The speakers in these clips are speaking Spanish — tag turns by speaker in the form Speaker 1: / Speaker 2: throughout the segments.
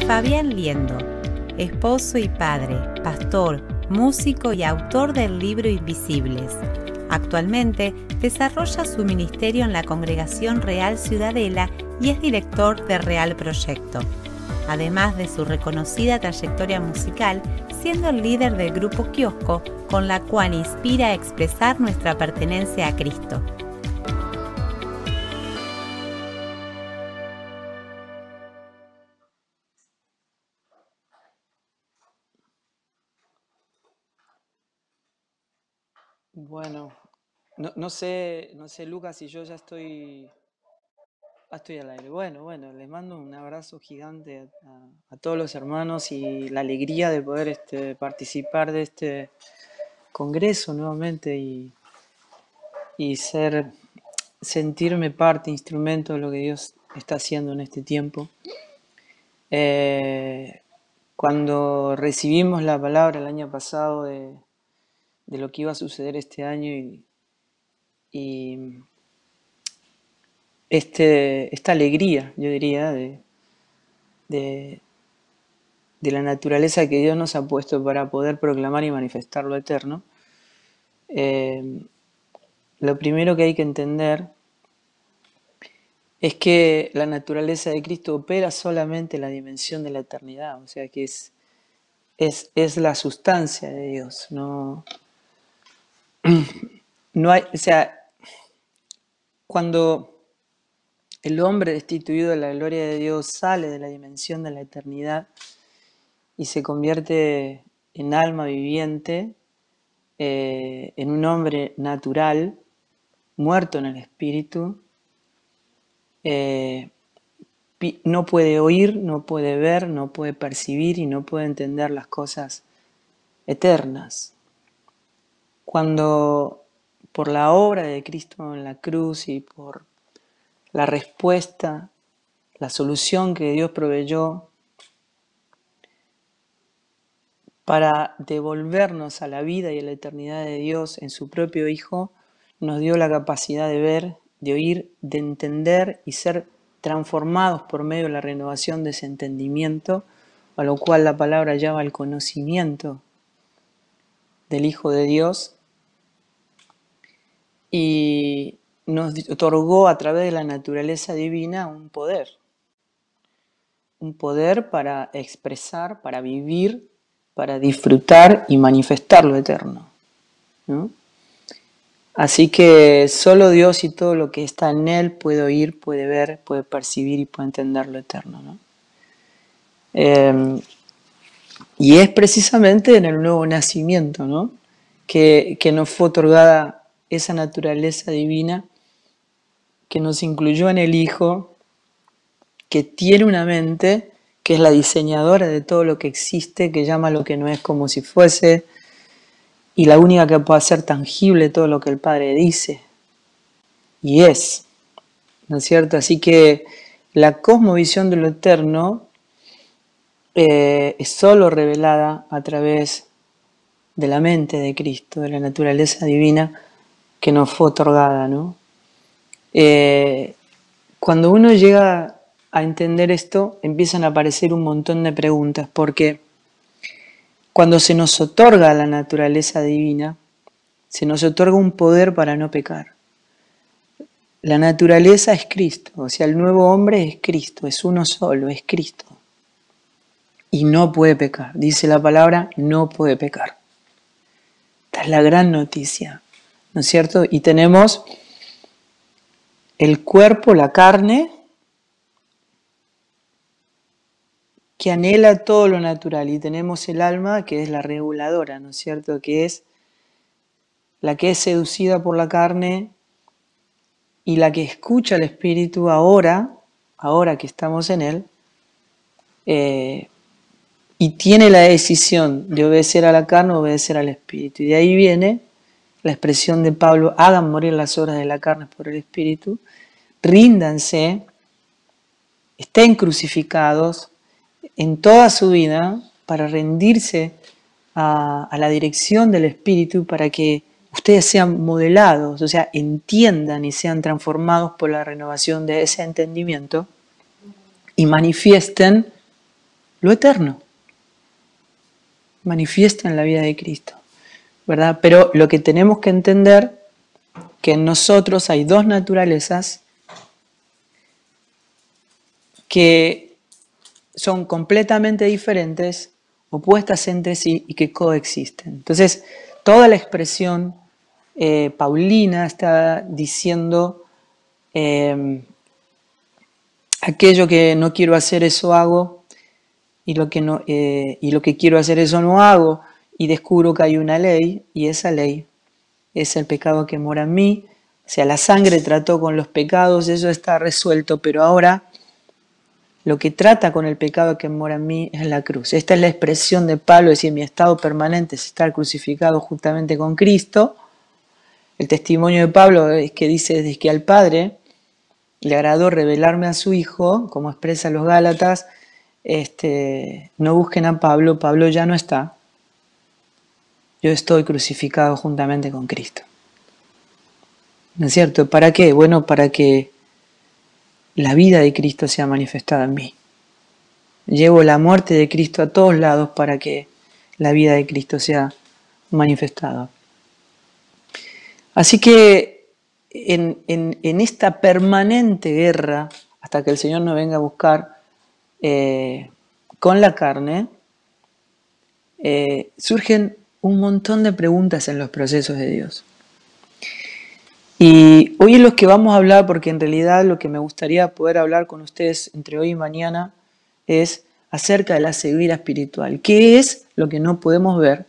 Speaker 1: Fabián Liendo, esposo y padre, pastor, músico y autor del libro Invisibles. Actualmente desarrolla su ministerio en la Congregación Real Ciudadela y es director de Real Proyecto, además de su reconocida trayectoria musical, siendo el líder del grupo Kiosco, con la cual inspira a expresar nuestra pertenencia a Cristo.
Speaker 2: Bueno, no sé, Lucas, si yo ya estoy al aire. Bueno, les mando un abrazo gigante a todos los hermanos y la alegría de poder participar de este congreso nuevamente y sentirme parte, instrumento de lo que Dios está haciendo en este tiempo. Cuando recibimos la palabra el año pasado de lo que iba a suceder este año y esta alegría, yo diría, de la naturaleza que Dios nos ha puesto para poder proclamar y manifestar lo eterno, lo primero que hay que entender es que la naturaleza de Cristo opera solamente en la dimensión de la eternidad, o sea que es la sustancia de Dios, no hay, o sea, cuando el hombre destituido de la gloria de Dios sale de la dimensión de la eternidad y se convierte en alma viviente, en un hombre natural, muerto en el espíritu, no puede oír, no puede ver, no puede percibir y no puede entender las cosas eternas. Cuando por la obra de Cristo en la cruz y por la respuesta, la solución que Dios proveyó para devolvernos a la vida y a la eternidad de Dios en su propio Hijo, nos dio la capacidad de ver, de oír, de entender y ser transformados por medio de la renovación de ese entendimiento, a lo cual la palabra llama el conocimiento del Hijo de Dios, y nos otorgó a través de la naturaleza divina un poder para expresar, para vivir, para disfrutar y manifestar lo eterno, ¿no? Así que solo Dios y todo lo que está en Él puede oír, puede ver, puede percibir y puede entender lo eterno, ¿no? Y es precisamente en el nuevo nacimiento, ¿no?, que nos fue otorgada esa naturaleza divina, que nos incluyó en el Hijo, que tiene una mente que es la diseñadora de todo lo que existe, que llama lo que no es como si fuese, y la única que puede hacer tangible todo lo que el Padre dice y es, ¿no es cierto? Así que la cosmovisión de lo eterno es solo revelada a través de la mente de Cristo, de la naturaleza divina que nos fue otorgada, ¿no? Cuando uno llega a entender esto, empiezan a aparecer un montón de preguntas, porque cuando se nos otorga la naturaleza divina, se nos otorga un poder para no pecar. La naturaleza es Cristo, o sea, el nuevo hombre es Cristo, es uno solo, es Cristo. Y no puede pecar, dice la palabra, no puede pecar. Esta es la gran noticia, ¿no es cierto? Y tenemos el cuerpo, la carne, que anhela todo lo natural, y tenemos el alma, que es la reguladora, ¿no es cierto?, que es la que es seducida por la carne y la que escucha al Espíritu ahora que estamos en Él, y tiene la decisión de obedecer a la carne o obedecer al Espíritu. Y de ahí viene la expresión de Pablo: hagan morir las obras de la carne por el Espíritu, ríndanse, estén crucificados en toda su vida para rendirse a la dirección del Espíritu, para que ustedes sean modelados, o sea, entiendan y sean transformados por la renovación de ese entendimiento y manifiesten lo eterno, manifiesta en la vida de Cristo, ¿verdad? Pero lo que tenemos que entender que en nosotros hay dos naturalezas que son completamente diferentes, opuestas entre sí y que coexisten. Entonces, toda la expresión paulina está diciendo aquello que no quiero hacer, eso hago, y lo que quiero hacer, eso no hago, y descubro que hay una ley, y esa ley es el pecado que mora en mí. O sea, la sangre trató con los pecados, eso está resuelto, pero ahora lo que trata con el pecado que mora en mí es la cruz. Esta es la expresión de Pablo, es decir, mi estado permanente es estar crucificado juntamente con Cristo. El testimonio de Pablo es que dice, desde que al Padre le agradó revelarme a su Hijo, como expresa los Gálatas, no busquen a Pablo, Pablo ya no está. Yo estoy crucificado juntamente con Cristo. ¿No es cierto? ¿Para qué? Bueno, para que la vida de Cristo sea manifestada en mí. Llevo la muerte de Cristo a todos lados para que la vida de Cristo sea manifestada. Así que en esta permanente guerra, hasta que el Señor nos venga a buscar con la carne, surgen un montón de preguntas en los procesos de Dios. Y hoy es lo que vamos a hablar, porque en realidad lo que me gustaría poder hablar con ustedes entre hoy y mañana es acerca de la ceguera espiritual. ¿Qué es lo que no podemos ver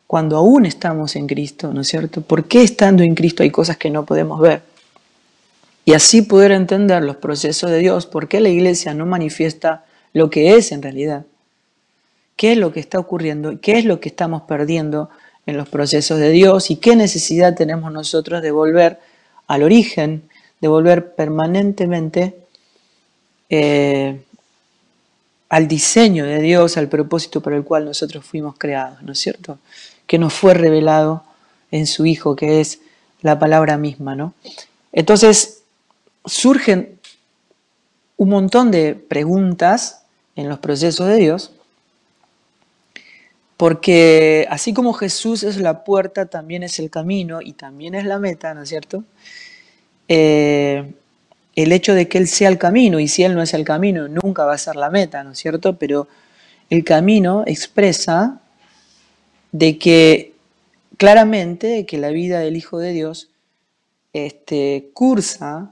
Speaker 2: cuando aún estamos en Cristo, ¿no es cierto? ¿Por qué estando en Cristo hay cosas que no podemos ver? Y así poder entender los procesos de Dios, por qué la iglesia no manifiesta lo que es en realidad. ¿Qué es lo que está ocurriendo? ¿Qué es lo que estamos perdiendo en los procesos de Dios? ¿Y qué necesidad tenemos nosotros de volver al origen, de volver permanentemente al diseño de Dios, al propósito para el cual nosotros fuimos creados, ¿no es cierto? Que nos fue revelado en su Hijo, que es la palabra misma, ¿no? Entonces, surgen un montón de preguntas en los procesos de Dios, porque así como Jesús es la puerta, también es el camino y también es la meta, ¿no es cierto? El hecho de que Él sea el camino, y si Él no es el camino, nunca va a ser la meta, ¿no es cierto? Pero el camino expresa de que claramente que la vida del Hijo de Dios cursa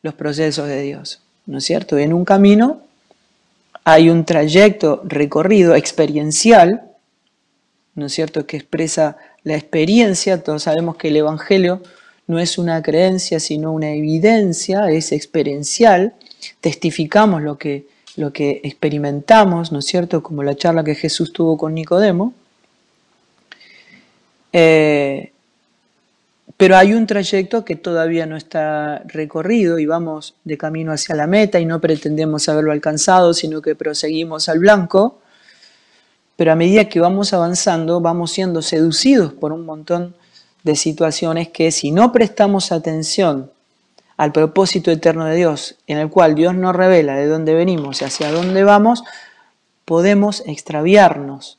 Speaker 2: los procesos de Dios, ¿no es cierto? En un camino hay un trayecto recorrido experiencial, ¿no es cierto?, que expresa la experiencia. Todos sabemos que el Evangelio no es una creencia, sino una evidencia, es experiencial. Testificamos lo que experimentamos, ¿no es cierto?, como la charla que Jesús tuvo con Nicodemo. Pero hay un trayecto que todavía no está recorrido y vamos de camino hacia la meta y no pretendemos haberlo alcanzado, sino que proseguimos al blanco. Pero a medida que vamos avanzando, vamos siendo seducidos por un montón de situaciones que, si no prestamos atención al propósito eterno de Dios, en el cual Dios nos revela de dónde venimos y hacia dónde vamos, podemos extraviarnos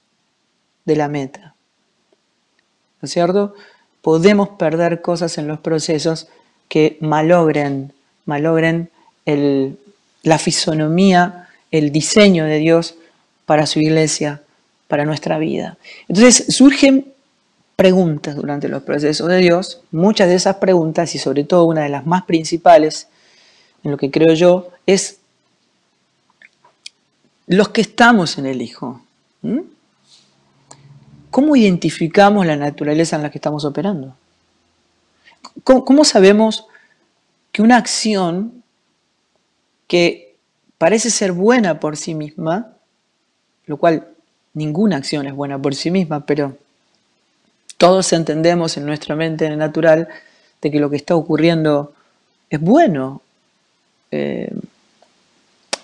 Speaker 2: de la meta. ¿No es cierto? Podemos perder cosas en los procesos que malogren la fisonomía, el diseño de Dios para su iglesia, para nuestra vida. Entonces surgen preguntas durante los procesos de Dios. Muchas de esas preguntas, y sobre todo una de las más principales, en lo que creo yo, es los que estamos en el Hijo. ¿Cómo identificamos la naturaleza en la que estamos operando? ¿Cómo sabemos que una acción que parece ser buena por sí misma, lo cual ninguna acción es buena por sí misma, pero todos entendemos en nuestra mente natural de que lo que está ocurriendo es bueno?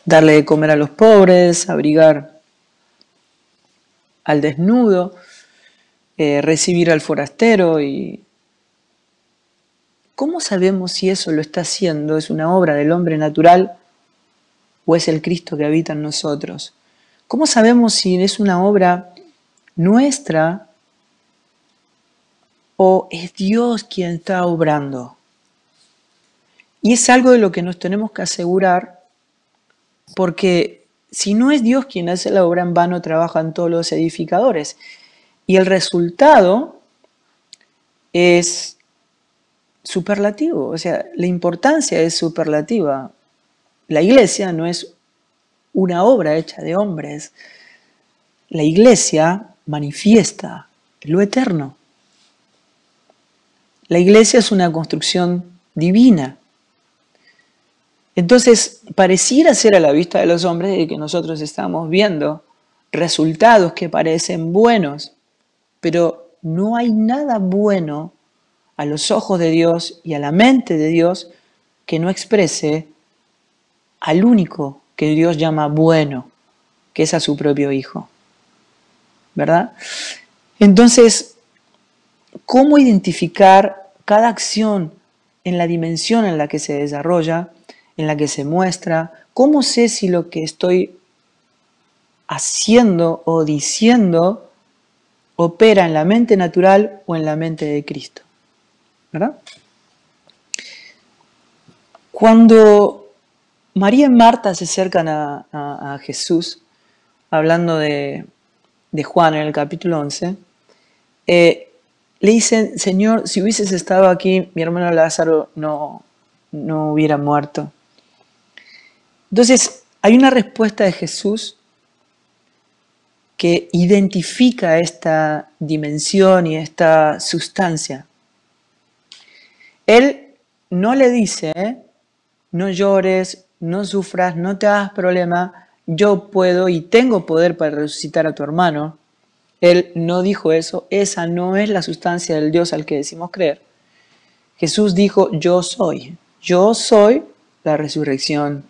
Speaker 2: Darle de comer a los pobres, abrigar al desnudo, recibir al forastero. Y ¿cómo sabemos si eso lo está haciendo? ¿Es una obra del hombre natural o es el Cristo que habita en nosotros? ¿Cómo sabemos si es una obra nuestra o es Dios quien está obrando? Y es algo de lo que nos tenemos que asegurar, porque si no es Dios quien hace la obra, en vano trabajan todos los edificadores. Y el resultado es superlativo, o sea, la importancia es superlativa. La iglesia no es una obra hecha de hombres. La iglesia manifiesta lo eterno. La iglesia es una construcción divina. Entonces, pareciera ser a la vista de los hombres de que nosotros estamos viendo resultados que parecen buenos, pero no hay nada bueno a los ojos de Dios y a la mente de Dios que no exprese al único que Dios llama bueno, que es a su propio Hijo. ¿Verdad? Entonces, ¿cómo identificar cada acción en la dimensión en la que se desarrolla, en la que se muestra? ¿Cómo sé si lo que estoy haciendo o diciendo opera en la mente natural o en la mente de Cristo? ¿Verdad? Cuando María y Marta se acercan a Jesús, hablando de Juan en el capítulo 11, le dicen: Señor, si hubieses estado aquí, mi hermano Lázaro no hubiera muerto. Entonces, hay una respuesta de Jesús que identifica esta dimensión y esta sustancia. Él no le dice, no llores, no sufras, no te hagas problema, yo puedo y tengo poder para resucitar a tu hermano. Él no dijo eso, esa no es la sustancia del Dios al que decimos creer. Jesús dijo: yo soy la resurrección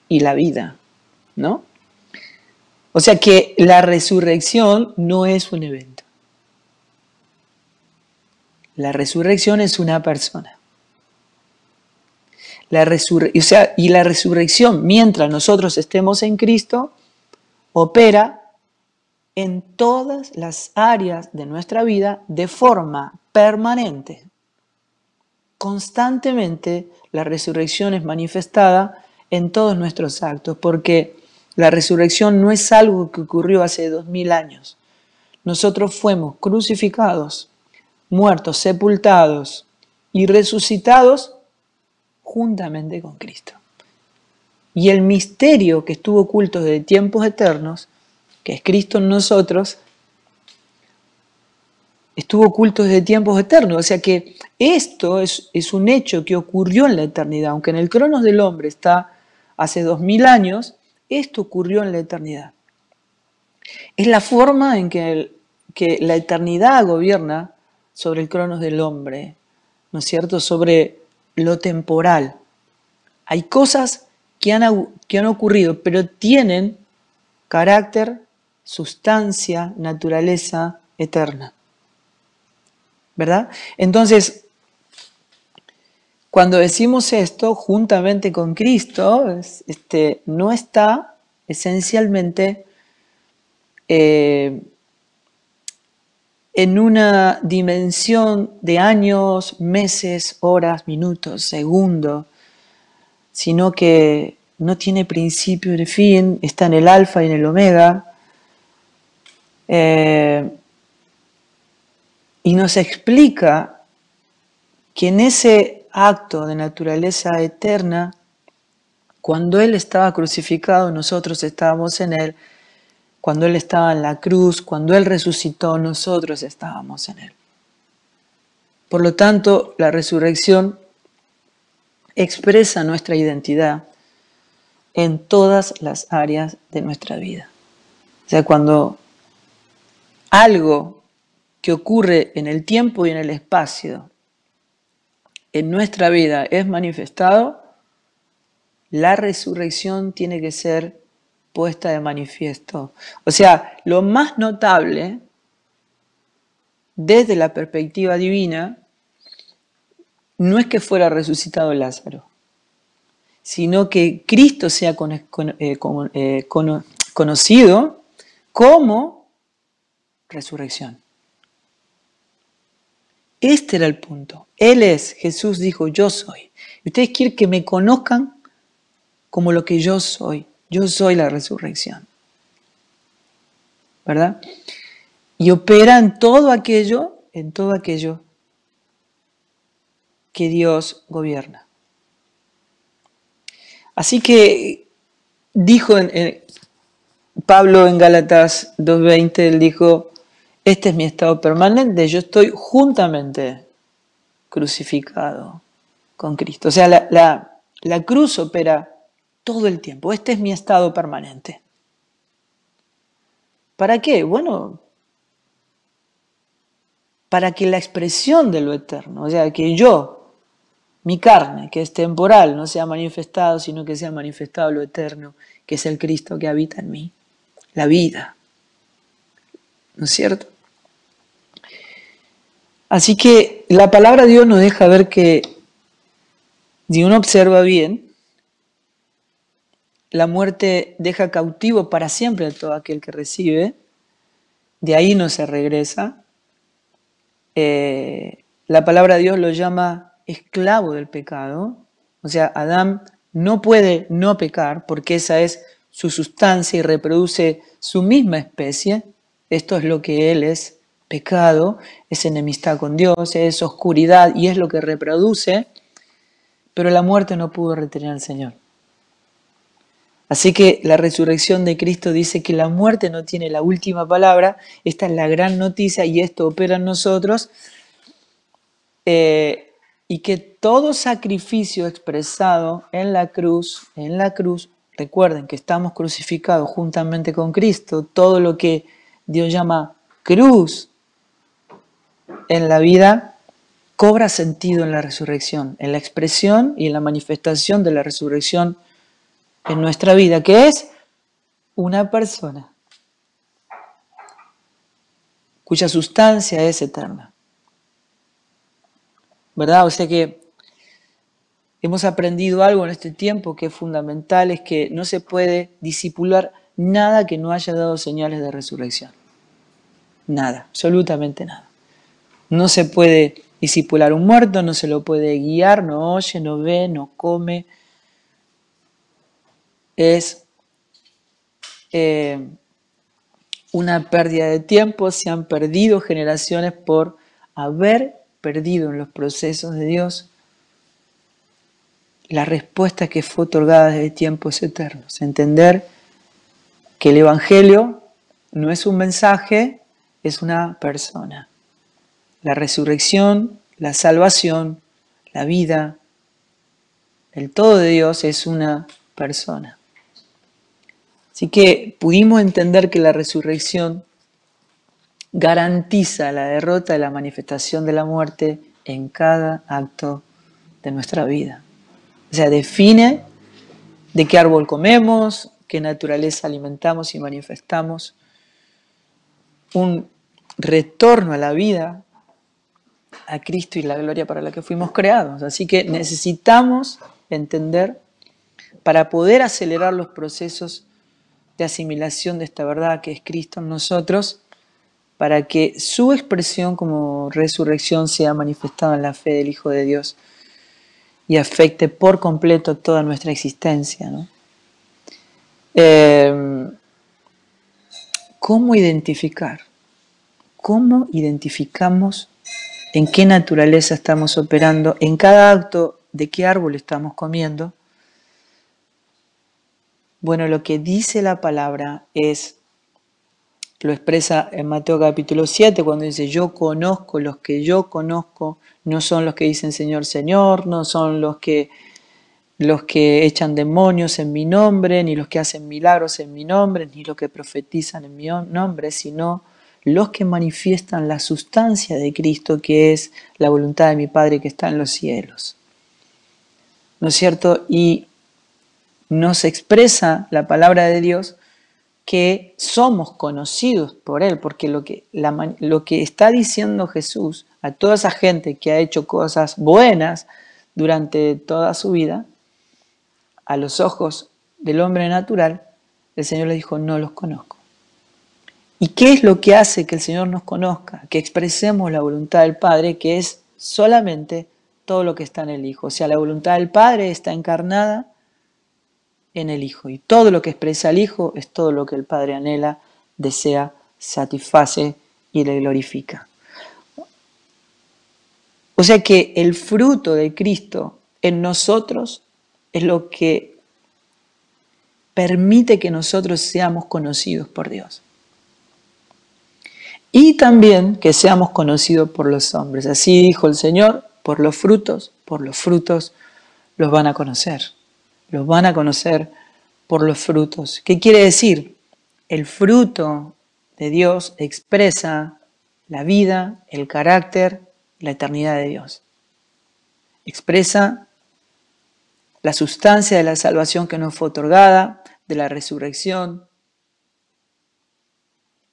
Speaker 2: y la vida, ¿no? O sea que la resurrección no es un evento. La resurrección es una persona. Y la resurrección, mientras nosotros estemos en Cristo, opera en todas las áreas de nuestra vida de forma permanente. Constantemente la resurrección es manifestada en todos nuestros actos, porque la resurrección no es algo que ocurrió hace 2000 años. Nosotros fuimos crucificados, muertos, sepultados y resucitados juntamente con Cristo. Y el misterio que estuvo oculto desde tiempos eternos, que es Cristo en nosotros, estuvo oculto desde tiempos eternos. O sea que esto es un hecho que ocurrió en la eternidad. Aunque en el cronos del hombre está hace 2000 años, esto ocurrió en la eternidad. Es la forma en que la eternidad gobierna sobre el cronos del hombre, ¿no es cierto? Sobre lo temporal. Hay cosas que han ocurrido, pero tienen carácter, sustancia, naturaleza eterna. ¿Verdad? Entonces, cuando decimos esto, juntamente con Cristo, no está esencialmente en una dimensión de años, meses, horas, minutos, segundos, sino que no tiene principio ni fin, está en el alfa y en el omega, y nos explica que en ese acto de naturaleza eterna, cuando Él estaba crucificado, nosotros estábamos en Él. Cuando Él estaba en la cruz, cuando Él resucitó, nosotros estábamos en Él. Por lo tanto, la resurrección expresa nuestra identidad en todas las áreas de nuestra vida. O sea, cuando algo que ocurre en el tiempo y en el espacio en nuestra vida es manifestado, la resurrección tiene que ser puesta de manifiesto. O sea, lo más notable desde la perspectiva divina no es que fuera resucitado Lázaro, sino que Cristo sea conocido como resurrección. Este era el punto. Él es, Jesús dijo, yo soy. Y ustedes quieren que me conozcan como lo que yo soy. Yo soy la resurrección. ¿Verdad? Y opera en todo aquello que Dios gobierna. Así que dijo Pablo en Gálatas 2:20, él dijo, este es mi estado permanente, yo estoy juntamente crucificado con Cristo. O sea, la cruz opera todo el tiempo. Este es mi estado permanente. ¿Para qué? Bueno, para que la expresión de lo eterno, o sea, que yo, mi carne, que es temporal, no sea manifestado, sino que sea manifestado lo eterno, que es el Cristo que habita en mí, la vida. ¿No es cierto? Así que la palabra de Dios nos deja ver que, si uno observa bien, la muerte deja cautivo para siempre a todo aquel que recibe, de ahí no se regresa. La palabra de Dios lo llama esclavo del pecado, o sea, Adán no puede no pecar porque esa es su sustancia y reproduce su misma especie. Esto es lo que él es, pecado, es enemistad con Dios, es oscuridad y es lo que reproduce, pero la muerte no pudo retener al Señor. Así que la resurrección de Cristo dice que la muerte no tiene la última palabra. Esta es la gran noticia y esto opera en nosotros. Y que todo sacrificio expresado en la cruz, recuerden que estamos crucificados juntamente con Cristo, todo lo que Dios llama cruz en la vida cobra sentido en la resurrección, en la expresión y en la manifestación de la resurrección en nuestra vida, que es una persona cuya sustancia es eterna. ¿Verdad? O sea que hemos aprendido algo en este tiempo que es fundamental, es que no se puede disipular nada que no haya dado señales de resurrección. Nada, absolutamente nada. No se puede disipular un muerto, no se lo puede guiar, no oye, no ve, no come. Es una pérdida de tiempo, se han perdido generaciones por haber perdido en los procesos de Dios la respuesta que fue otorgada desde tiempos eternos. Entender que el Evangelio no es un mensaje, es una persona. La resurrección, la salvación, la vida, el todo de Dios es una persona. Así que pudimos entender que la resurrección garantiza la derrota de la manifestación de la muerte en cada acto de nuestra vida. O sea, define de qué árbol comemos, qué naturaleza alimentamos y manifestamos, un retorno a la vida, a Cristo y la gloria para la que fuimos creados. Así que necesitamos entender, para poder acelerar los procesos de asimilación de esta verdad que es Cristo en nosotros, para que su expresión como resurrección sea manifestada en la fe del Hijo de Dios y afecte por completo toda nuestra existencia, ¿no? ¿Cómo identificar? ¿Cómo identificamos en qué naturaleza estamos operando, en cada acto de qué árbol estamos comiendo? Bueno, lo que dice la palabra lo expresa en Mateo capítulo 7, cuando dice, yo conozco, los que yo conozco no son los que dicen Señor, Señor, no son los que echan demonios en mi nombre, ni los que hacen milagros en mi nombre, ni los que profetizan en mi nombre, sino los que manifiestan la sustancia de Cristo, que es la voluntad de mi Padre que está en los cielos. ¿No es cierto? Y nos expresa la palabra de Dios que somos conocidos por Él, porque lo que está diciendo Jesús a toda esa gente que ha hecho cosas buenas durante toda su vida, a los ojos del hombre natural, el Señor les dijo, no los conozco. ¿Y qué es lo que hace que el Señor nos conozca? Que expresemos la voluntad del Padre, que es solamente todo lo que está en el Hijo. O sea, la voluntad del Padre está encarnada en el Hijo. Y todo lo que expresa el Hijo es todo lo que el Padre anhela, desea, satisface y le glorifica. O sea que el fruto de Cristo en nosotros es lo que permite que nosotros seamos conocidos por Dios. Y también que seamos conocidos por los hombres. Así dijo el Señor, por los frutos los van a conocer. Los van a conocer por los frutos. ¿Qué quiere decir? El fruto de Dios expresa la vida, el carácter, la eternidad de Dios. Expresa la sustancia de la salvación que nos fue otorgada, de la resurrección,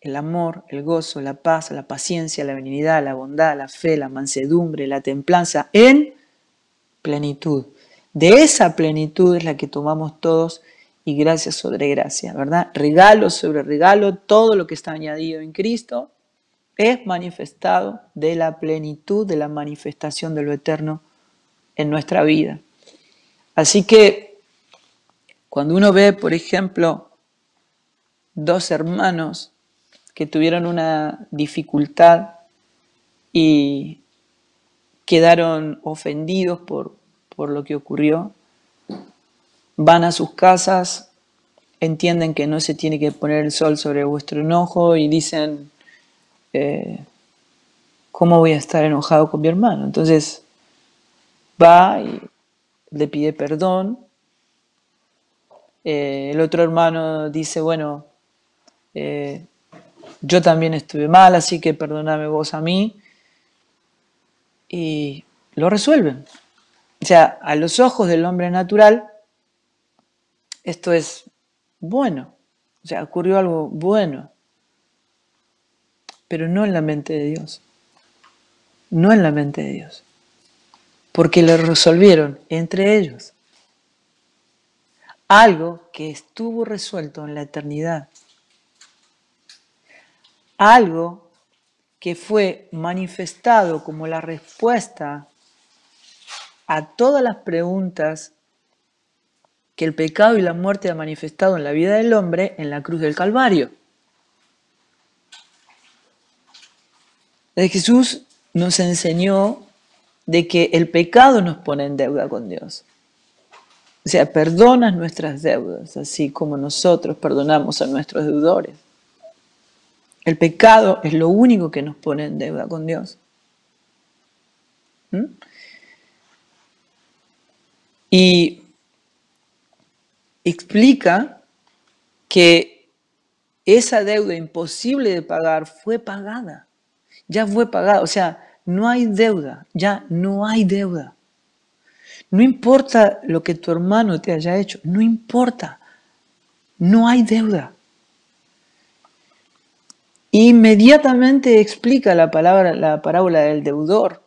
Speaker 2: el amor, el gozo, la paz, la paciencia, la benignidad, la bondad, la fe, la mansedumbre, la templanza, en plenitud. De esa plenitud es la que tomamos todos y gracia sobre gracia, ¿verdad? Regalo sobre regalo, todo lo que está añadido en Cristo es manifestado de la plenitud, de la manifestación de lo eterno en nuestra vida. Así que cuando uno ve, por ejemplo, dos hermanos que tuvieron una dificultad y quedaron ofendidos por lo que ocurrió, van a sus casas, entienden que no se tiene que poner el sol sobre vuestro enojo y dicen, ¿cómo voy a estar enojado con mi hermano? Entonces va y le pide perdón. El otro hermano dice, bueno, yo también estuve mal, así que perdóname vos a mí. Y lo resuelven. O sea, a los ojos del hombre natural, esto es bueno. O sea, ocurrió algo bueno. Pero no en la mente de Dios. No en la mente de Dios. Porque lo resolvieron entre ellos. Algo que estuvo resuelto en la eternidad. Algo que fue manifestado como la respuesta a todas las preguntas que el pecado y la muerte ha manifestado en la vida del hombre en la cruz del Calvario. Jesús nos enseñó de que el pecado nos pone en deuda con Dios. O sea, perdona nuestras deudas, así como nosotros perdonamos a nuestros deudores. El pecado es lo único que nos pone en deuda con Dios. Y explica que esa deuda imposible de pagar fue pagada. Ya fue pagada. O sea, no hay deuda. Ya no hay deuda. No importa lo que tu hermano te haya hecho. No importa. No hay deuda. Inmediatamente explica la parábola del deudor.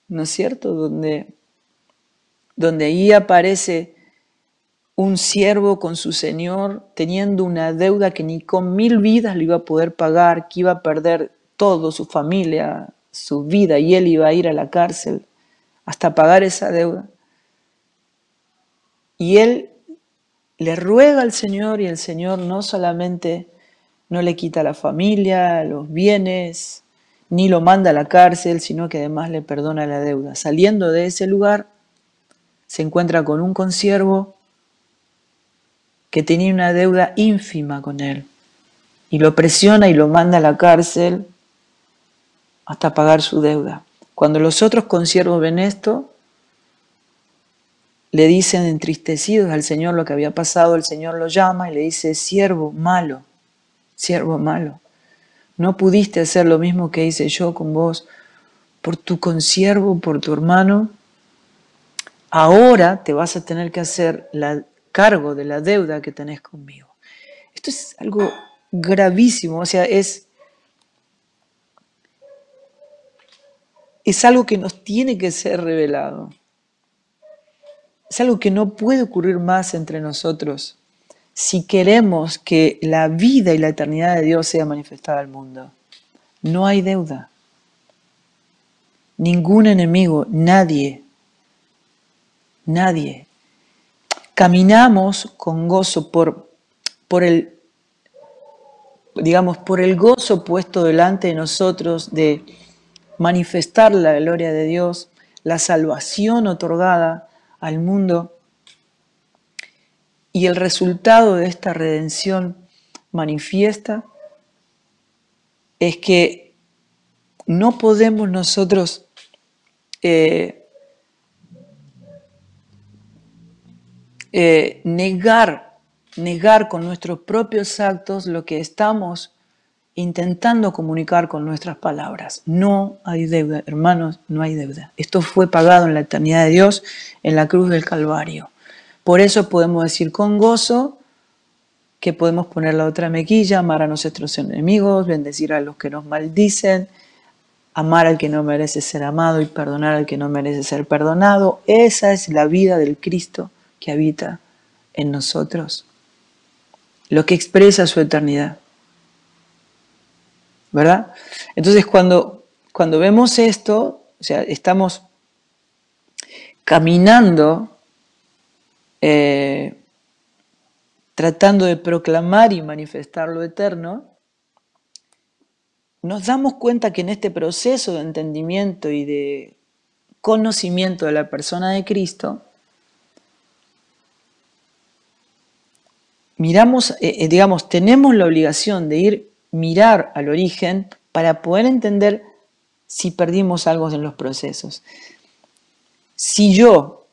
Speaker 2: ¿No es cierto? Donde ahí aparece un siervo con su señor teniendo una deuda que ni con 1000 vidas lo iba a poder pagar, que iba a perder todo, su familia, su vida, y él iba a ir a la cárcel hasta pagar esa deuda. Y él le ruega al Señor y el Señor no solamente no le quita la familia, los bienes, ni lo manda a la cárcel, sino que además le perdona la deuda. Saliendo de ese lugar, se encuentra con un consiervo que tenía una deuda ínfima con él y lo presiona y lo manda a la cárcel hasta pagar su deuda. Cuando los otros consiervos ven esto, le dicen entristecidos al Señor lo que había pasado. El Señor lo llama y le dice, siervo malo, no pudiste hacer lo mismo que hice yo con vos por tu consiervo, por tu hermano. Ahora te vas a tener que hacer cargo de la deuda que tenés conmigo. Esto es algo gravísimo, o sea, es algo que nos tiene que ser revelado. Es algo que no puede ocurrir más entre nosotros. si queremos que la vida y la eternidad de Dios sea manifestada al mundo. No hay deuda. Ningún enemigo, nadie. Caminamos con gozo por el, digamos, por el gozo puesto delante de nosotros de manifestar la gloria de Dios, la salvación otorgada al mundo y el resultado de esta redención manifiesta es que no podemos nosotros negar con nuestros propios actos lo que estamos intentando comunicar con nuestras palabras. No hay deuda, hermanos, no hay deuda. Esto fue pagado en la eternidad de Dios en la cruz del Calvario. Por eso podemos decir con gozo que podemos poner la otra mejilla, amar a nuestros enemigos, bendecir a los que nos maldicen, amar al que no merece ser amado y perdonar al que no merece ser perdonado. Esa es la vida del Cristo que habita en nosotros, lo que expresa su eternidad. ¿Verdad? Entonces cuando vemos esto, o sea, estamos caminando, tratando de proclamar y manifestar lo eterno, nos damos cuenta que en este proceso de entendimiento y de conocimiento de la persona de Cristo, miramos, digamos, tenemos la obligación de mirar al origen para poder entender si perdimos algo en los procesos. Si yo,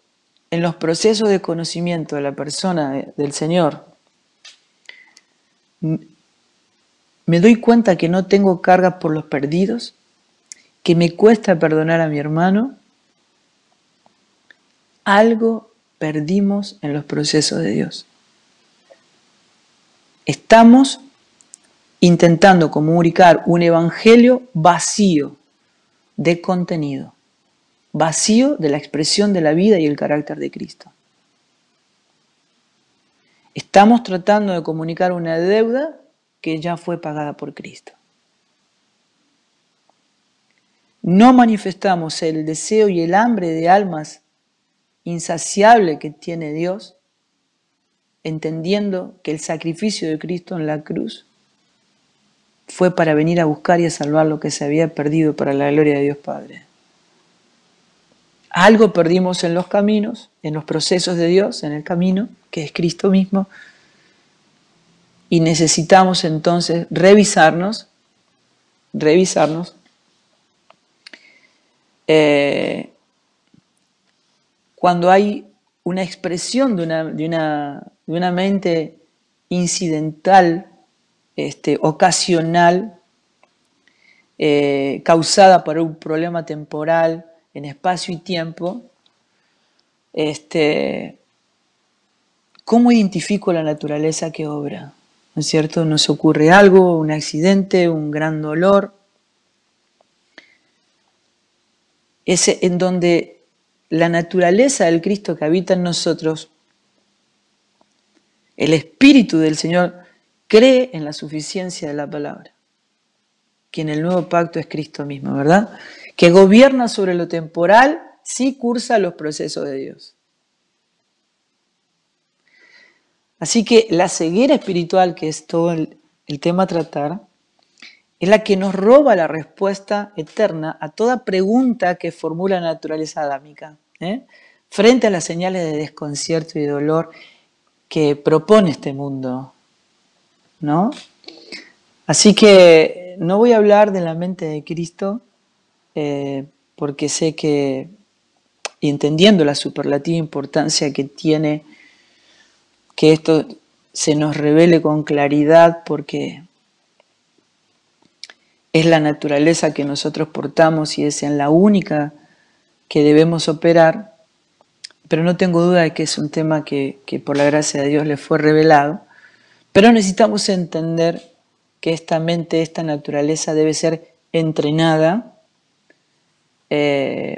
Speaker 2: en los procesos de conocimiento de la persona del Señor, me doy cuenta que no tengo carga por los perdidos, que me cuesta perdonar a mi hermano, algo perdimos en los procesos de Dios. Estamos intentando comunicar un evangelio vacío de contenido, vacío de la expresión de la vida y el carácter de Cristo. Estamos tratando de comunicar una deuda que ya fue pagada por Cristo. No manifestamos el deseo y el hambre de almas insaciable que tiene Dios, entendiendo que el sacrificio de Cristo en la cruz fue para venir a buscar y a salvar lo que se había perdido para la gloria de Dios Padre. Algo perdimos en los caminos, en los procesos de Dios, en el camino, que es Cristo mismo, y necesitamos entonces revisarnos cuando hay una expresión de una mente incidental, ocasional, causada por un problema temporal en espacio y tiempo, ¿cómo identifico la naturaleza que obra? ¿No es cierto? Nos ocurre algo, un accidente, un gran dolor. Es en donde la naturaleza del Cristo que habita en nosotros, el Espíritu del Señor, cree en la suficiencia de la palabra, que en el nuevo pacto es Cristo mismo, ¿verdad? Que gobierna sobre lo temporal, sí cursa los procesos de Dios. Así que la ceguera espiritual, que es todo el tema a tratar, es la que nos roba la respuesta eterna a toda pregunta que formula la naturaleza adámica, frente a las señales de desconcierto y dolor que propone este mundo, ¿no? Así que no voy a hablar de la mente de Cristo, porque sé que, y entendiendo la superlativa importancia que tiene, que esto se nos revele con claridad, porque es la naturaleza que nosotros portamos y es en la única que debemos operar, pero no tengo duda de que es un tema que por la gracia de Dios le fue revelado, pero necesitamos entender que esta mente, esta naturaleza debe ser entrenada,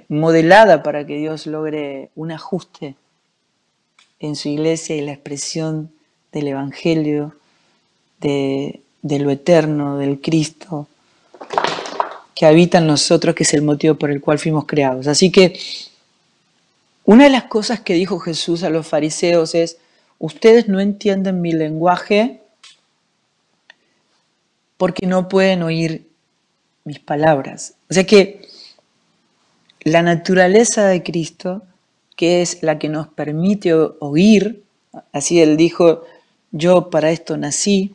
Speaker 2: modelada para que Dios logre un ajuste en su iglesia y la expresión del Evangelio, de lo eterno, del Cristo, que habita en nosotros, que es el motivo por el cual fuimos creados. Así que una de las cosas que dijo Jesús a los fariseos es: ustedes no entienden mi lenguaje porque no pueden oír mis palabras. O sea que la naturaleza de Cristo, que es la que nos permite oír, así Él dijo: yo para esto nací,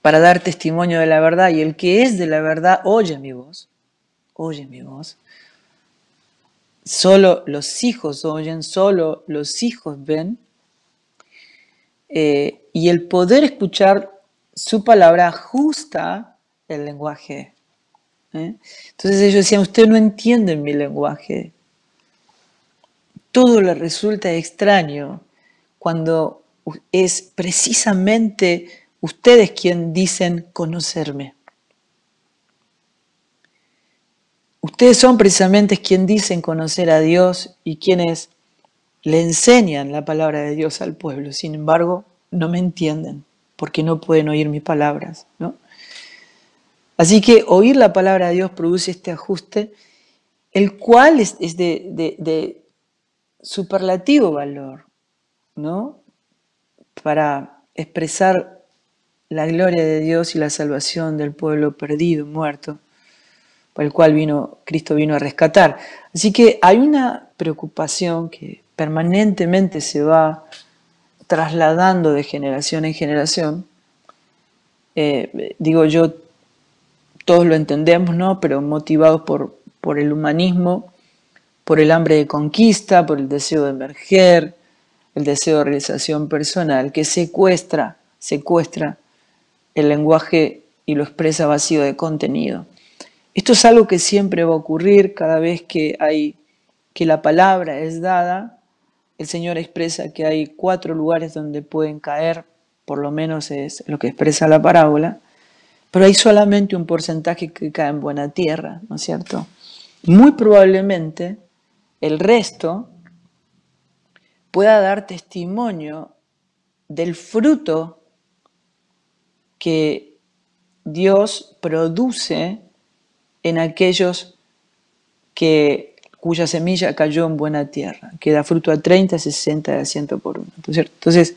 Speaker 2: para dar testimonio de la verdad, y el que es de la verdad oye mi voz, oye mi voz. Solo los hijos oyen, solo los hijos ven, y el poder escuchar su palabra ajusta el lenguaje. Entonces ellos decían: ustedes no entienden mi lenguaje. Todo les resulta extraño cuando es precisamente ustedes quienes dicen conocerme. Ustedes son precisamente quienes dicen conocer a Dios y quienes le enseñan la palabra de Dios al pueblo. Sin embargo, no me entienden porque no pueden oír mis palabras, ¿no? Así que oír la palabra de Dios produce este ajuste, el cual es de superlativo valor, ¿no? Para expresar la gloria de Dios y la salvación del pueblo perdido, muerto, por el cual Cristo vino a rescatar. Así que hay una preocupación que permanentemente se va trasladando de generación en generación. Digo yo, todos lo entendemos, ¿no? Pero motivados por el humanismo, por el hambre de conquista, por el deseo de emerger, el deseo de realización personal, que secuestra el lenguaje y lo expresa vacío de contenido. Esto es algo que siempre va a ocurrir cada vez que la palabra es dada. El Señor expresa que hay 4 lugares donde pueden caer, por lo menos es lo que expresa la parábola, pero hay solamente un porcentaje que cae en buena tierra, ¿no es cierto? Muy probablemente el resto pueda dar testimonio del fruto que Dios produce en aquellos cuya semilla cayó en buena tierra, que da fruto a 30, 60, a 100 por uno. Entonces,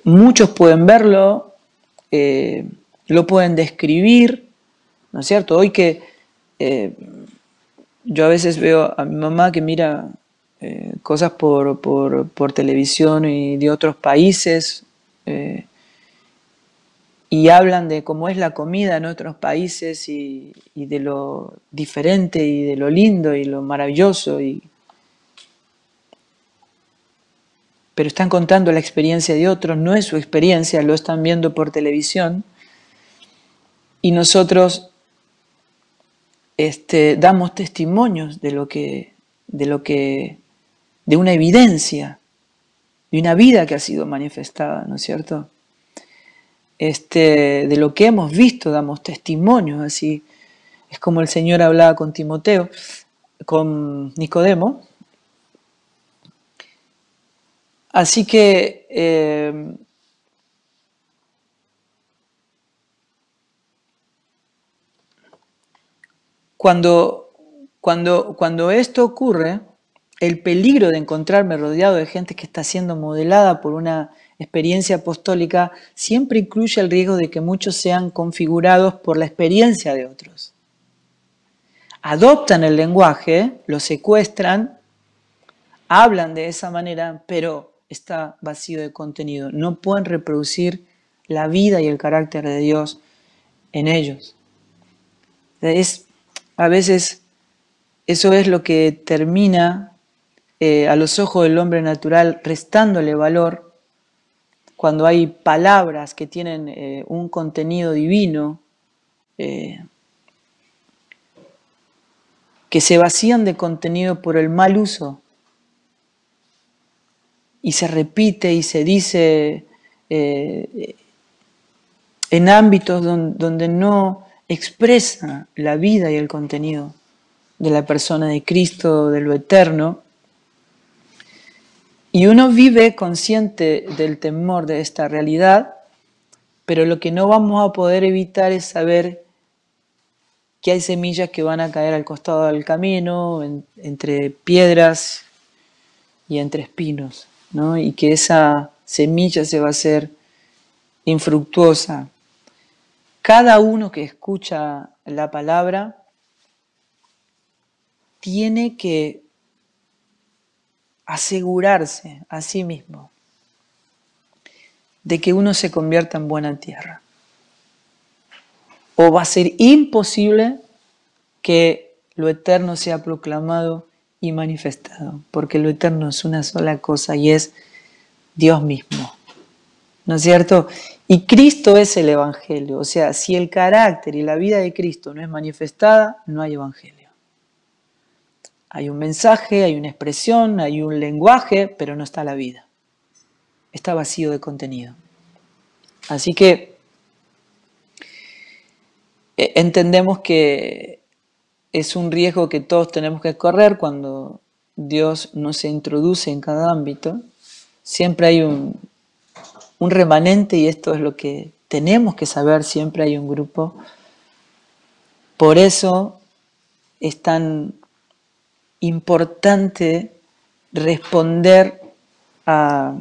Speaker 2: muchos pueden verlo, lo pueden describir, ¿no es cierto? Hoy que yo a veces veo a mi mamá que mira cosas por televisión y de otros países, y hablan de cómo es la comida en otros países y de lo diferente y de lo lindo y lo maravilloso. Pero están contando la experiencia de otros, no es su experiencia, lo están viendo por televisión. Y nosotros damos testimonios de una evidencia, de una vida que ha sido manifestada, ¿no es cierto? De lo que hemos visto damos testimonios, así es como el Señor hablaba con Timoteo, con Nicodemo. Así que cuando esto ocurre, el peligro de encontrarme rodeado de gente que está siendo modelada por una experiencia apostólica siempre incluye el riesgo de que muchos sean configurados por la experiencia de otros. Adoptan el lenguaje, lo secuestran, hablan de esa manera, pero está vacío de contenido. No pueden reproducir la vida y el carácter de Dios en ellos. A veces eso es lo que termina a los ojos del hombre natural restándole valor cuando hay palabras que tienen un contenido divino, que se vacían de contenido por el mal uso y se repite y se dice en ámbitos donde no expresa la vida y el contenido de la persona de Cristo, de lo eterno. Y uno vive consciente del temor de esta realidad, pero lo que no vamos a poder evitar es saber que hay semillas que van a caer al costado del camino, entre piedras y entre espinos, ¿no? Y que esa semilla se va a hacer infructuosa. Cada uno que escucha la palabra tiene que asegurarse a sí mismo de que uno se convierta en buena tierra. O va a ser imposible que lo eterno sea proclamado y manifestado, porque lo eterno es una sola cosa y es Dios mismo, ¿no es cierto? Y Cristo es el Evangelio, o sea, si el carácter y la vida de Cristo no es manifestada, no hay Evangelio. Hay un mensaje, hay una expresión, hay un lenguaje, pero no está la vida. Está vacío de contenido. Así que entendemos que es un riesgo que todos tenemos que correr cuando Dios no se introduce en cada ámbito. Siempre hay un remanente y esto es lo que tenemos que saber, siempre hay un grupo. Por eso es tan importante responder a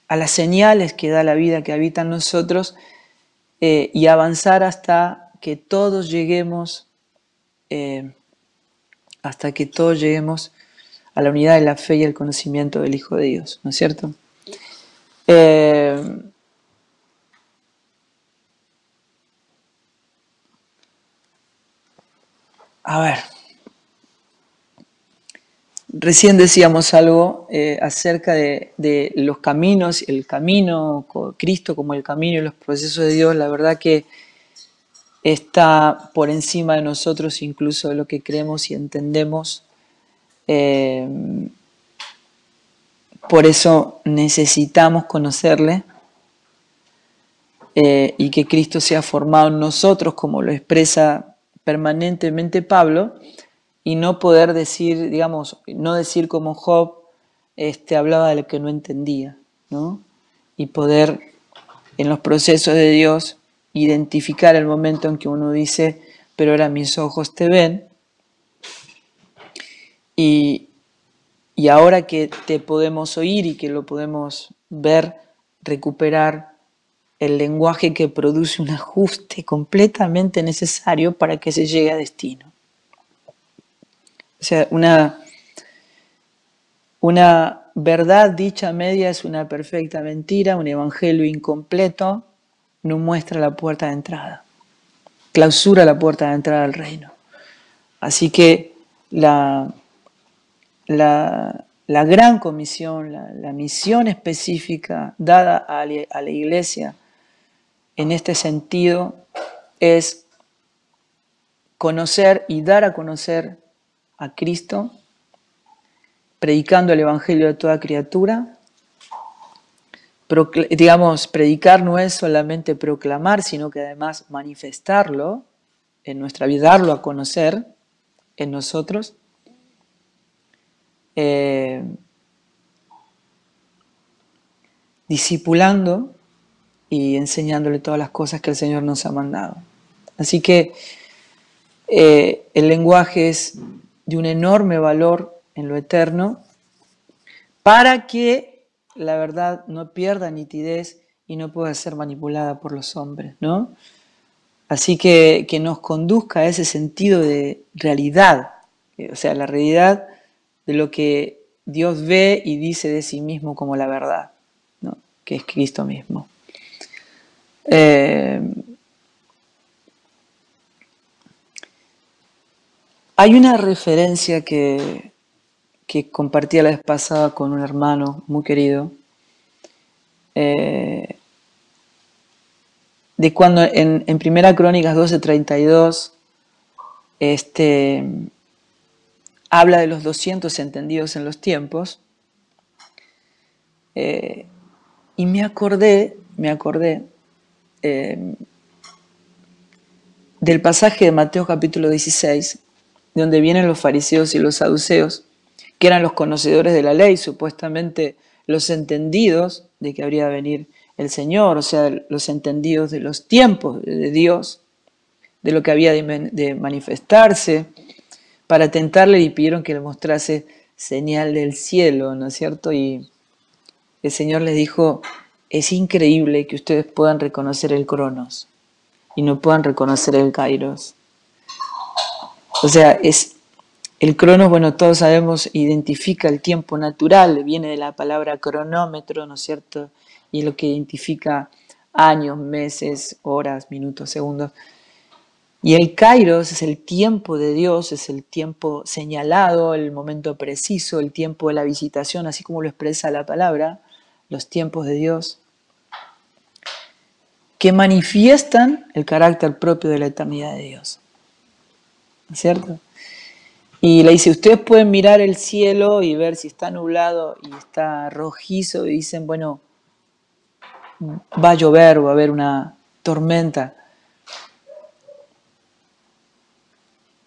Speaker 2: las señales que da la vida que habita en nosotros y avanzar hasta que todos lleguemos a la unidad de la fe y el conocimiento del Hijo de Dios, ¿no es cierto? A ver, recién decíamos algo acerca de los caminos, el camino, Cristo como el camino y los procesos de Dios. La verdad que está por encima de nosotros incluso de lo que creemos y entendemos. Por eso necesitamos conocerle y que Cristo sea formado en nosotros, como lo expresa permanentemente Pablo, y no poder decir, digamos, no decir como Job hablaba de lo que no entendía, ¿no? Y poder en los procesos de Dios identificar el momento en que uno dice, pero ahora mis ojos te ven, y ahora que te podemos oír y que lo podemos ver, recuperar el lenguaje que produce un ajuste completamente necesario para que se llegue a destino. O sea, una verdad dicha a media es una perfecta mentira, un evangelio incompleto no muestra la puerta de entrada, clausura la puerta de entrada al reino. Así que la gran comisión, la misión específica dada a la iglesia en este sentido es conocer y dar a conocer a Cristo, predicando el Evangelio de toda criatura. Digamos, predicar no es solamente proclamar, sino que además manifestarlo en nuestra vida, darlo a conocer en nosotros. Discipulando y enseñándole todas las cosas que el Señor nos ha mandado. Así que el lenguaje es de un enorme valor en lo eterno para que la verdad no pierda nitidez y no pueda ser manipulada por los hombres, ¿no? Así que nos conduzca a ese sentido de realidad, o sea, la realidad de lo que Dios ve y dice de sí mismo como la verdad, ¿no? Que es Cristo mismo. Hay una referencia que compartí la vez pasada con un hermano muy querido, de cuando en 1 Crónicas 12:32 habla de los 200 entendidos en los tiempos, y me acordé del pasaje de Mateo capítulo 16, de donde vienen los fariseos y los saduceos, que eran los conocedores de la ley, supuestamente los entendidos de que habría de venir el Señor, o sea, los entendidos de los tiempos de Dios, de lo que había de manifestarse. Para tentarle le pidieron que le mostrase señal del cielo, ¿no es cierto? Y el Señor les dijo, es increíble que ustedes puedan reconocer el Cronos y no puedan reconocer el Kairos. O sea, el Cronos, bueno, todos sabemos, identifica el tiempo natural, viene de la palabra cronómetro, ¿no es cierto? Y es lo que identifica años, meses, horas, minutos, segundos. Y el Kairos es el tiempo de Dios, es el tiempo señalado, el momento preciso, el tiempo de la visitación, así como lo expresa la palabra, los tiempos de Dios, que manifiestan el carácter propio de la eternidad de Dios. ¿No es cierto? Y le dice, ustedes pueden mirar el cielo y ver si está nublado y está rojizo, y dicen, bueno, va a llover o va a haber una tormenta.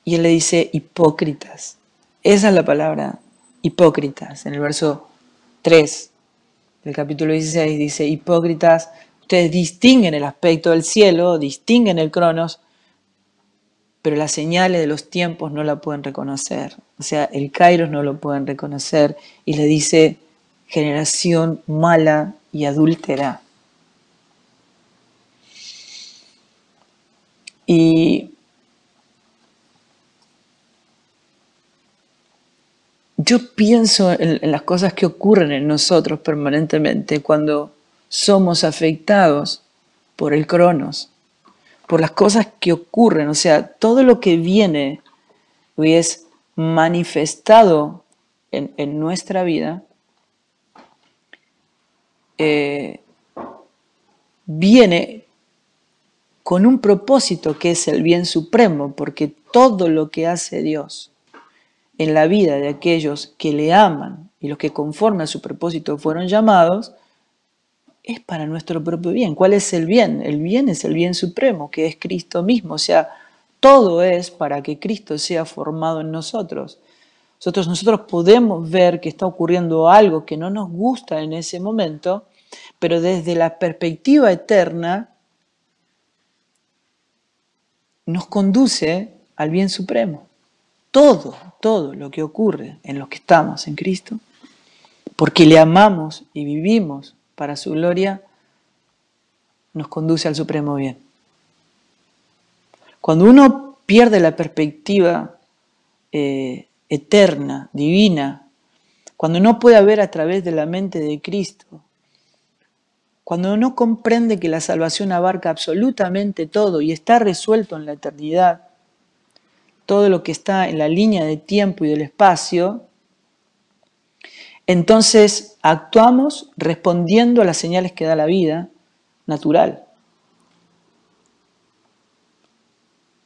Speaker 2: Y él le dice, hipócritas. Esa es la palabra, hipócritas. En el verso 3 del capítulo 16 dice, hipócritas, ustedes distinguen el aspecto del cielo, distinguen el Cronos, pero las señales de los tiempos no la pueden reconocer. O sea, el Kairos no lo pueden reconocer. Y le dice, generación mala y adúltera. Y yo pienso en las cosas que ocurren en nosotros permanentemente cuando somos afectados por el Cronos, por las cosas que ocurren, o sea, todo lo que viene y es manifestado en nuestra vida, viene con un propósito que es el bien supremo, porque todo lo que hace Dios en la vida de aquellos que le aman y los que conforme a su propósito fueron llamados, es para nuestro propio bien. ¿Cuál es el bien? El bien es el bien supremo, que es Cristo mismo. O sea, todo es para que Cristo sea formado en nosotros. Nosotros podemos ver que está ocurriendo algo que no nos gusta en ese momento, pero desde la perspectiva eterna nos conduce al bien supremo. Todo lo que ocurre en los que estamos en Cristo, porque le amamos y vivimos para su gloria, nos conduce al supremo bien. Cuando uno pierde la perspectiva eterna, divina, cuando no puede ver a través de la mente de Cristo, cuando no comprende que la salvación abarca absolutamente todo y está resuelto en la eternidad, todo lo que está en la línea de tiempo y del espacio, entonces actuamos respondiendo a las señales que da la vida natural.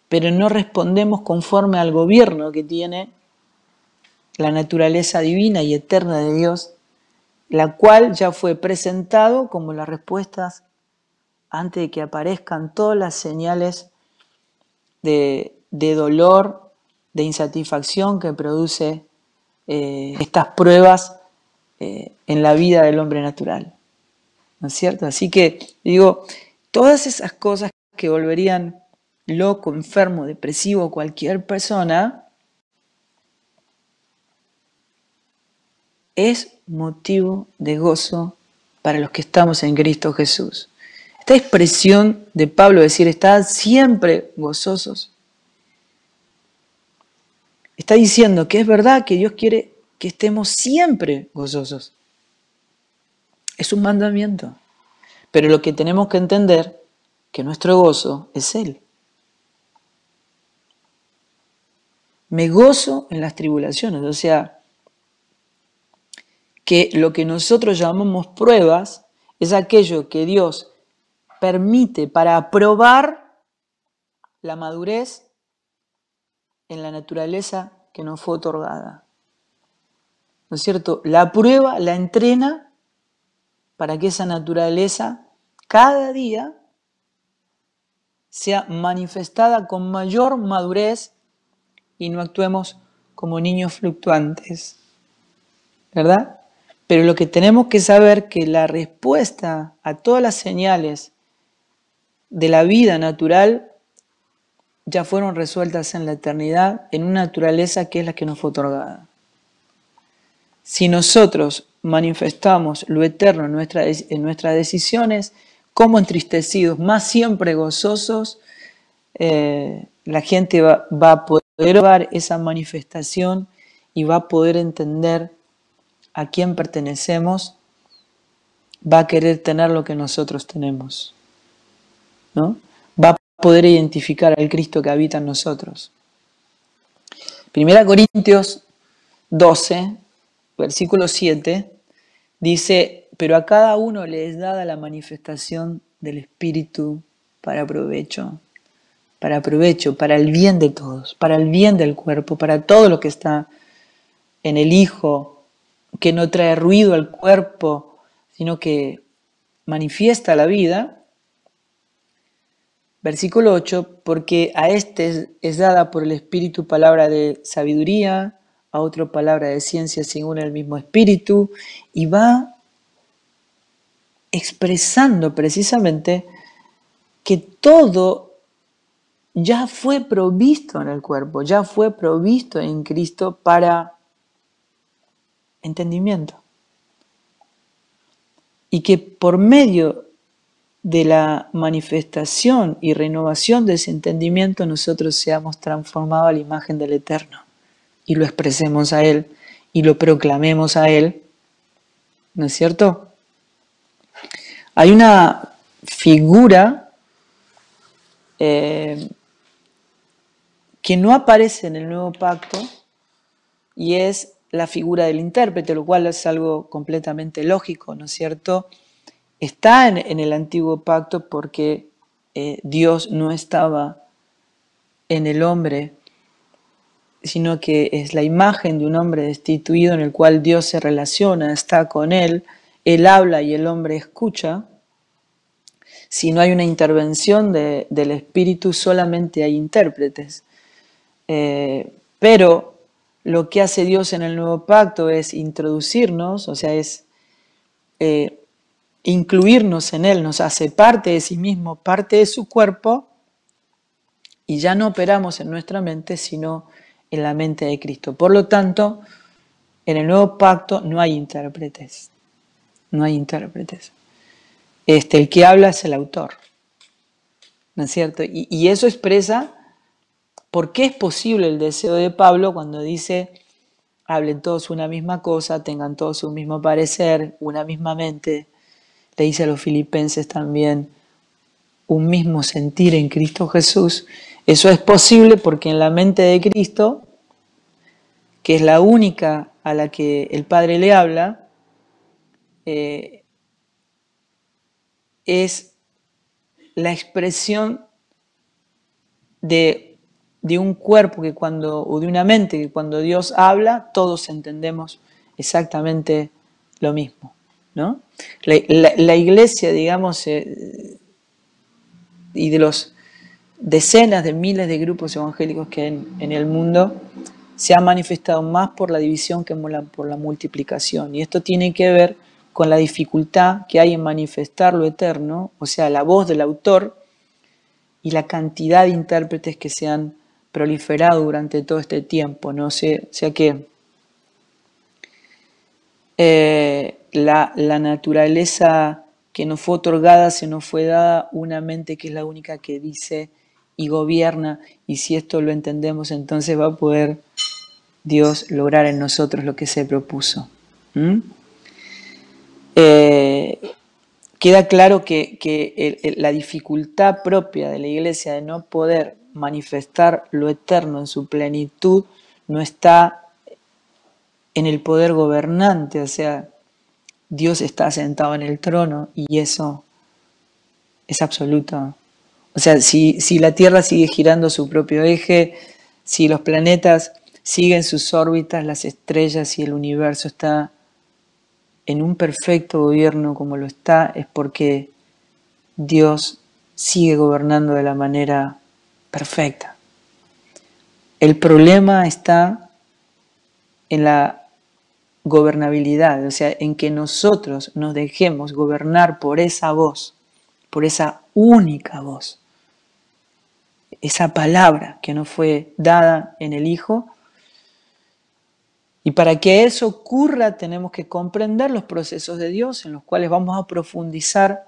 Speaker 2: Pero no respondemos conforme al gobierno que tiene la naturaleza divina y eterna de Dios, la cual ya fue presentado como las respuestas antes de que aparezcan todas las señales de dolor, de insatisfacción que produce estas pruebas en la vida del hombre natural. ¿No es cierto? Así que digo, todas esas cosas que volverían loco, enfermo, depresivo cualquier persona, es motivo de gozo para los que estamos en Cristo Jesús. Esta expresión de Pablo, decir, estad siempre gozosos, está diciendo que es verdad que Dios quiere que estemos siempre gozosos. Es un mandamiento. Pero lo que tenemos que entender, que nuestro gozo es Él. Me gozo en las tribulaciones, o sea, que lo que nosotros llamamos pruebas es aquello que Dios permite para probar la madurez en la naturaleza que nos fue otorgada. ¿No es cierto? La prueba la entrena para que esa naturaleza cada día sea manifestada con mayor madurez y no actuemos como niños fluctuantes. ¿verdad? Pero lo que tenemos que saber que la respuesta a todas las señales de la vida natural ya fueron resueltas en la eternidad, en una naturaleza que es la que nos fue otorgada. Si nosotros manifestamos lo eterno en nuestras decisiones, como entristecidos, más siempre gozosos, la gente va a poder ver esa manifestación y va a poder entender a quién pertenecemos, va a querer tener lo que nosotros tenemos, ¿no? Va a poder identificar al Cristo que habita en nosotros. 1 Corintios 12, versículo 7, dice, pero a cada uno le es dada la manifestación del Espíritu para provecho, para el bien de todos, para el bien del cuerpo, para todo lo que está en el Hijo, que no trae ruido al cuerpo, sino que manifiesta la vida. Versículo 8, porque a este es dada por el Espíritu palabra de sabiduría, a otro palabra de ciencia según el mismo Espíritu, y va expresando precisamente que todo ya fue provisto en el cuerpo, ya fue provisto en Cristo para entendimiento. Y que por medio de la manifestación y renovación de ese entendimiento nosotros seamos transformados a la imagen del Eterno y lo expresemos a Él y lo proclamemos a Él, ¿no es cierto? Hay una figura que no aparece en el Nuevo Pacto y es la figura del intérprete, lo cual es algo completamente lógico, ¿no es cierto? Está en el Antiguo Pacto porque Dios no estaba en el hombre, sino que es la imagen de un hombre destituido en el cual Dios se relaciona, está con él habla y el hombre escucha. Si no hay una intervención del Espíritu, solamente hay intérpretes. Pero lo que hace Dios en el Nuevo Pacto es introducirnos, o sea, es incluirnos en Él, nos hace parte de sí mismo, parte de su cuerpo, y ya no operamos en nuestra mente, sino en la mente de Cristo. Por lo tanto, en el Nuevo Pacto no hay intérpretes, no hay intérpretes. El que habla es el autor, ¿no es cierto? Y eso expresa por qué es posible el deseo de Pablo cuando dice, hablen todos una misma cosa, tengan todos un mismo parecer, una misma mente. Le dice a los filipenses también, un mismo sentir en Cristo Jesús. Eso es posible porque en la mente de Cristo, que es la única a la que el Padre le habla, es la expresión de un cuerpo que o de una mente que cuando Dios habla, todos entendemos exactamente lo mismo, ¿no? La iglesia, digamos, y de los decenas de miles de grupos evangélicos que hay en el mundo, se ha manifestado más por la división que por la multiplicación. Y esto tiene que ver con la dificultad que hay en manifestar lo eterno, o sea, la voz del autor, y la cantidad de intérpretes que se han proliferado durante todo este tiempo, ¿no? O sea que la naturaleza que nos fue otorgada, se nos fue dada una mente que es la única que dice y gobierna, y si esto lo entendemos, entonces va a poder Dios lograr en nosotros lo que se propuso. Queda claro que la dificultad propia de la iglesia de no poder manifestar lo eterno en su plenitud no está en el poder gobernante, o sea, Dios está sentado en el trono y eso es absoluto. O sea, si la Tierra sigue girando su propio eje, si los planetas siguen sus órbitas, las estrellas y el universo está en un perfecto gobierno como lo está, es porque Dios sigue gobernando de la manera perfecta. El problema está en la gobernabilidad, o sea, en que nosotros nos dejemos gobernar por esa voz, por esa única voz, esa palabra que nos fue dada en el Hijo. Y para que eso ocurra tenemos que comprender los procesos de Dios, en los cuales vamos a profundizar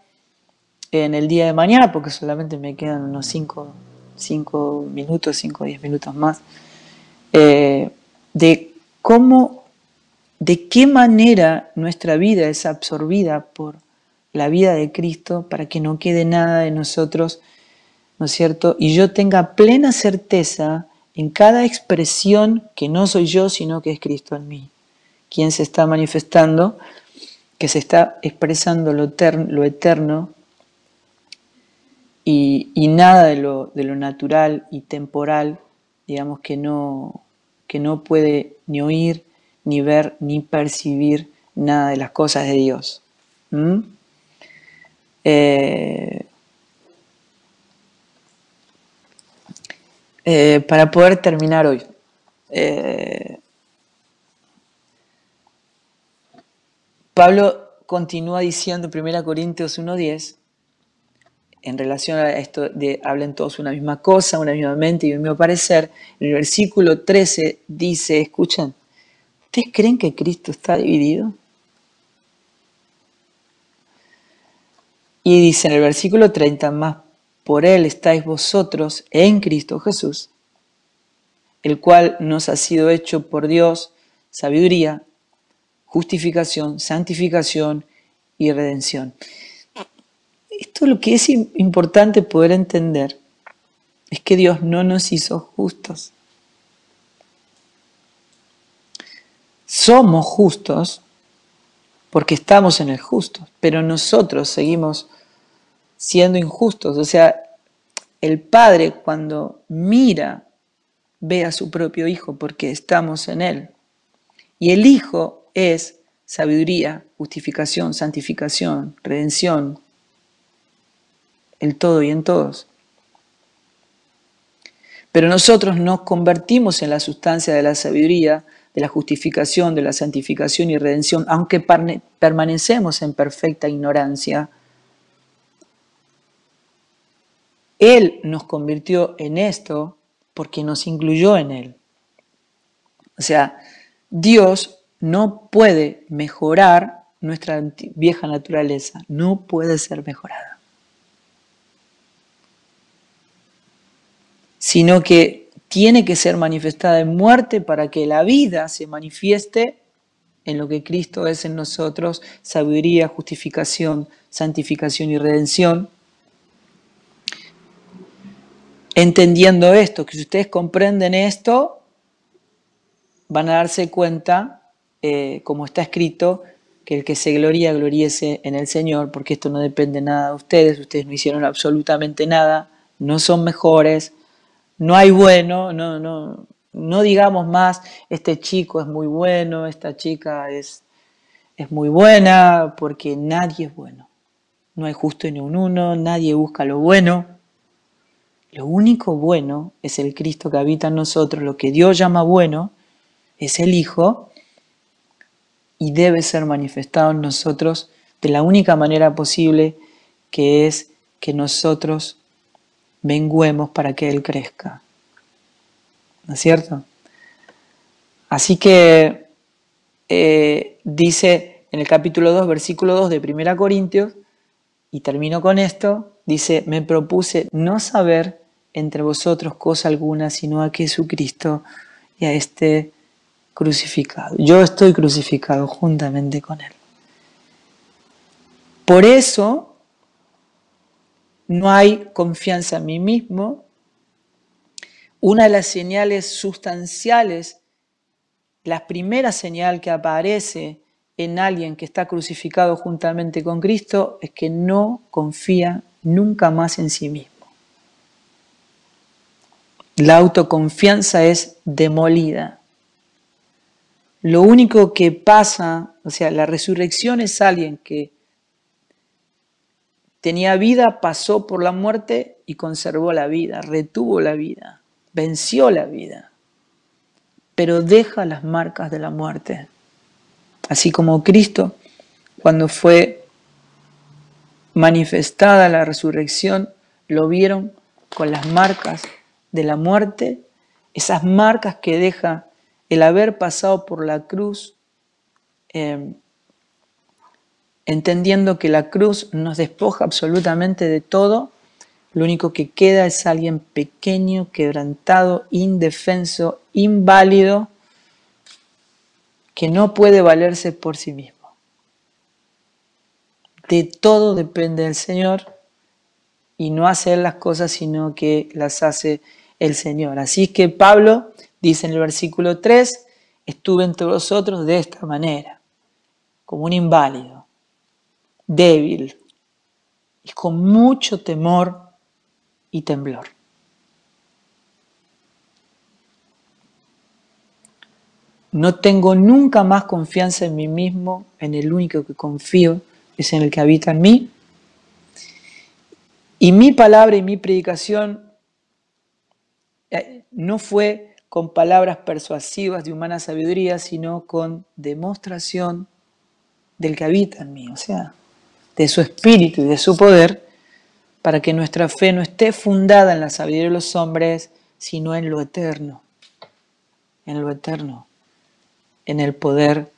Speaker 2: en el día de mañana, porque solamente me quedan unos 5 minutos, 5 o 10 minutos más, de cómo, de qué manera nuestra vida es absorbida por la vida de Cristo para que no quede nada de nosotros, ¿no es cierto? Y yo tenga plena certeza en cada expresión que no soy yo, sino que es Cristo en mí, quien se está manifestando, que se está expresando lo eterno y nada de lo natural y temporal, digamos, que no puede ni oír, ni ver, ni percibir nada de las cosas de Dios. Para poder terminar hoy, Pablo continúa diciendo en 1 Corintios 1:10, en relación a esto de hablen todos una misma cosa, una misma mente y un mismo parecer, en el versículo 13 dice, escuchen, ¿ustedes creen que Cristo está dividido? Y dice en el versículo 30, más por Él estáis vosotros en Cristo Jesús, el cual nos ha sido hecho por Dios sabiduría, justificación, santificación y redención. Esto lo que es importante poder entender es que Dios no nos hizo justos. Somos justos porque estamos en el justo, pero nosotros seguimos siendo injustos. O sea, el Padre cuando mira, ve a su propio Hijo porque estamos en Él. Y el Hijo es sabiduría, justificación, santificación, redención, el todo y en todos. Pero nosotros nos convertimos en la sustancia de la sabiduría, de la justificación, de la santificación y redención, aunque permanecemos en perfecta ignorancia. Él nos convirtió en esto porque nos incluyó en Él. O sea, Dios no puede mejorar nuestra vieja naturaleza, no puede ser mejorada. Sino que tiene que ser manifestada en muerte para que la vida se manifieste en lo que Cristo es en nosotros, sabiduría, justificación, santificación y redención. Entendiendo esto, que si ustedes comprenden esto, van a darse cuenta, como está escrito, que el que se gloría, gloríese en el Señor, porque esto no depende nada de ustedes no hicieron absolutamente nada, no son mejores, no hay bueno, no digamos más, este chico es muy bueno, esta chica es muy buena, porque nadie es bueno. No hay justo ni un uno, nadie busca lo bueno. Lo único bueno es el Cristo que habita en nosotros, lo que Dios llama bueno es el Hijo y debe ser manifestado en nosotros de la única manera posible, que es que nosotros menguemos para que Él crezca. ¿No es cierto? Así que dice en el capítulo 2, versículo 2 de 1 Corintios, y termino con esto, dice, me propuse no saber entre vosotros cosa alguna, sino a Jesucristo y a este crucificado. Yo estoy crucificado juntamente con Él. Por eso no hay confianza en mí mismo. Una de las señales sustanciales, la primera señal que aparece en alguien que está crucificado juntamente con Cristo, es que no confía nunca más en sí mismo. La autoconfianza es demolida. Lo único que pasa, o sea, la resurrección es alguien que tenía vida, pasó por la muerte y conservó la vida, retuvo la vida, venció la vida, pero deja las marcas de la muerte. Así como Cristo, cuando fue manifestada la resurrección, lo vieron con las marcas de la muerte, esas marcas que deja el haber pasado por la cruz, entendiendo que la cruz nos despoja absolutamente de todo. Lo único que queda es alguien pequeño, quebrantado, indefenso, inválido, que no puede valerse por sí mismo. De todo depende del Señor y no hace Él las cosas, sino que las hace el Señor. Así que Pablo dice en el versículo 3, estuve entre vosotros de esta manera, como un inválido, débil y con mucho temor y temblor. No tengo nunca más confianza en mí mismo, en el único que confío es en el que habita en mí. Y mi palabra y mi predicación no fue con palabras persuasivas de humana sabiduría, sino con demostración del que habita en mí, o sea, de su espíritu y de su poder, para que nuestra fe no esté fundada en la sabiduría de los hombres, sino en lo eterno, en el poder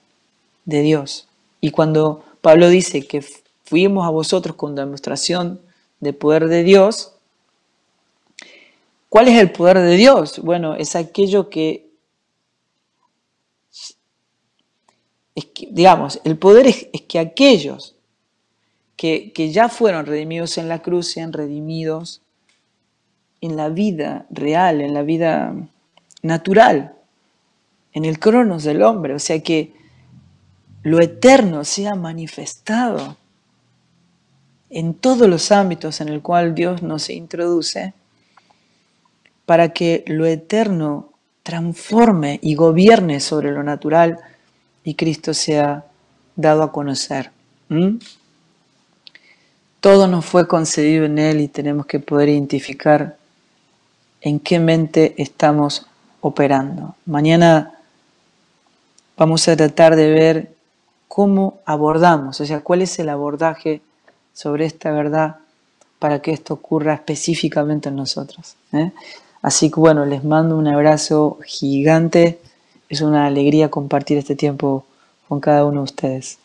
Speaker 2: de Dios. Y cuando Pablo dice que fuimos a vosotros con demostración de poder de Dios, ¿cuál es el poder de Dios? Bueno, es aquello digamos, el poder es que aquellos que ya fueron redimidos en la cruz sean redimidos en la vida real, en la vida natural, en el cronos del hombre, o sea que lo eterno sea manifestado en todos los ámbitos en el cual Dios nos introduce, para que lo eterno transforme y gobierne sobre lo natural y Cristo sea dado a conocer. Todo nos fue concedido en Él y tenemos que poder identificar en qué mente estamos operando. Mañana vamos a tratar de ver cómo abordamos, o sea, cuál es el abordaje sobre esta verdad para que esto ocurra específicamente en nosotros. Así que bueno, les mando un abrazo gigante. Es una alegría compartir este tiempo con cada uno de ustedes.